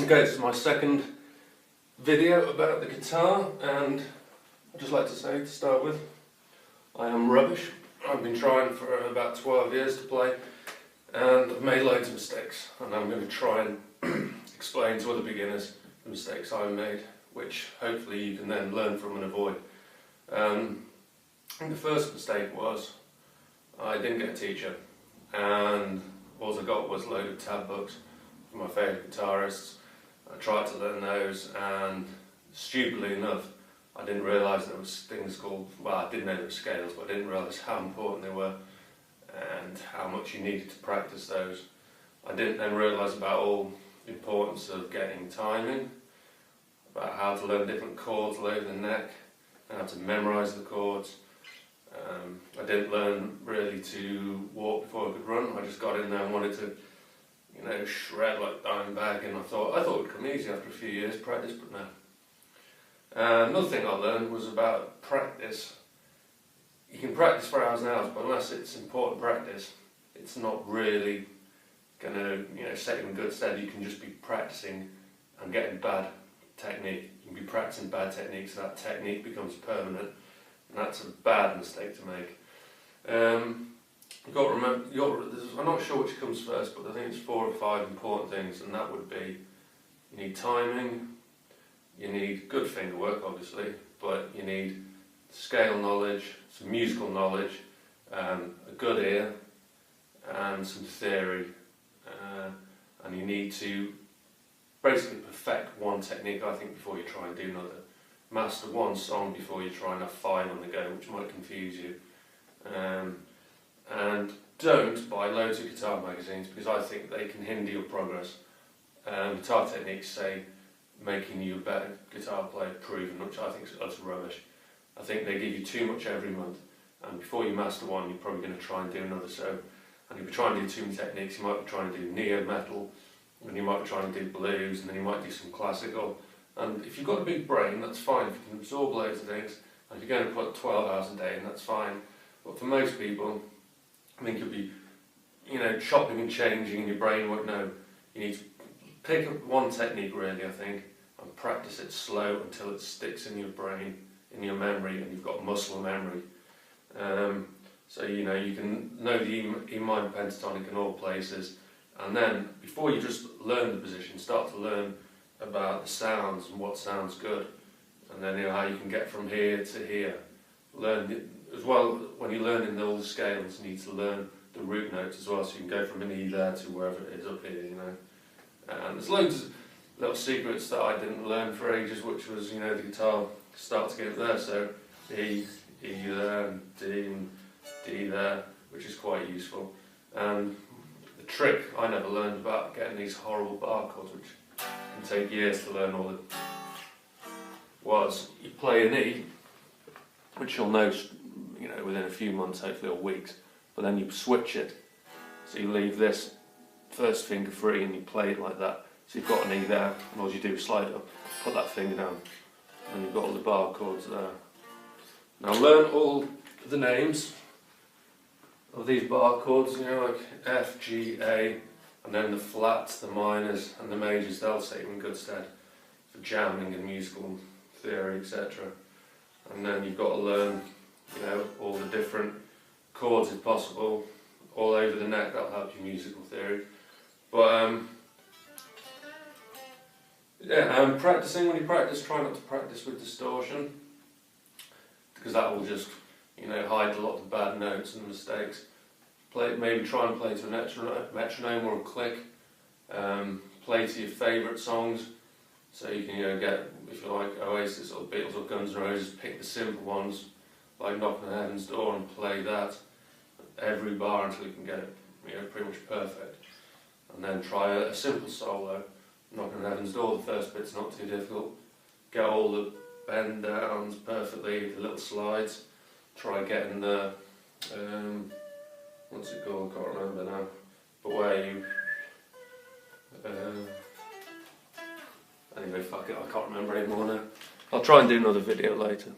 Okay, this is my second video about the guitar, and I'd just like to say, to start with, I am rubbish. I've been trying for about 12 years to play, and I've made loads of mistakes, and I'm going to try and explain to other beginners the mistakes I've made, which hopefully you can then learn from and avoid. I think the first mistake was I didn't get a teacher, and all I got was a load of tab books from my favourite guitarists. I tried to learn those, and stupidly enough, I didn't realise there was things called, well, I did know there were scales, but I didn't realise how important they were and how much you needed to practice those. I didn't then realise about all the importance of getting timing, about how to learn different chords all over the neck, and how to memorise the chords. I didn't learn really to walk before I could run. I just got in there and wanted to, shred like Dimebag, and I thought it would come easy after a few years practice, but no. Another thing I learned was about practice. You can practice for hours and hours, but unless it's important practice, it's not really going to set you in good stead. You can just be practicing and getting bad technique. You can be practicing bad technique, so that technique becomes permanent, and that's a bad mistake to make. You've got to remember, I'm not sure which comes first, but I think it's 4 or 5 important things, and that would be, you need timing, you need good finger work obviously, but you need scale knowledge, some musical knowledge, a good ear, and some theory, and you need to basically perfect one technique, I think, before you try and do another. Master one song before you try and have 5 on the go, which might confuse you. And don't buy loads of guitar magazines, because I think they can hinder your progress. Guitar techniques say making you a better guitar player proven, which I think is utter rubbish. I think they give you too much every month, and before you master one, you're probably going to try and do another. And if you try and do too many techniques, you might be trying to do neo-metal, and you might be trying to do blues, and then you might do some classical. And if you've got a big brain, that's fine. If you can absorb loads of things, and if you're going to put 12 hours a day in, that's fine. But for most people, I think you'll be, chopping and changing, and your brain won't know. You need to pick up one technique, really, I think, and practice it slow until it sticks in your brain, in your memory, and you've got muscle memory. So you can know the E minor pentatonic in all places, and then before you just learn the position, start to learn about the sounds and what sounds good, and then how you can get from here to here. Learn as well, when you're learning all the scales, you need to learn the root notes as well, so you can go from an E there to wherever it is up here, And there's loads of little secrets that I didn't learn for ages, which was, the guitar starts to get there, so E there, and D there, which is quite useful. And the trick I never learned about getting these horrible bar chords, which can take years to learn all was you play an E, which you'll know, within a few months, hopefully, or weeks, but then you switch it, so you leave this first finger free and you play it like that. So you've got an E there, and all you do is slide it up, put that finger down, and you've got all the bar chords there. Now learn all the names of these bar chords, like F, G, A, and then the flats, the minors, and the majors. They'll set you in good stead for jamming and musical theory, etc. And then you've got to learn, all the different chords if possible, all over the neck. That'll help your musical theory. But practicing, when you practice, try not to practice with distortion, because that will just, hide a lot of the bad notes and mistakes. Maybe try and play to a metronome or a click. Play to your favourite songs, so you can get, if you like Oasis or Beatles or Guns N' Roses, pick the simple ones like Knocking on Heaven's Door and play that every bar until you can get it pretty much perfect. And then try a simple solo, Knocking on Heaven's Door. The first bit's not too difficult. Get all the bend downs perfectly, the little slides. Try getting the what's it called? I can't remember now. But where you anyway, fuck it, I can't remember anymore now. I'll try and do another video later.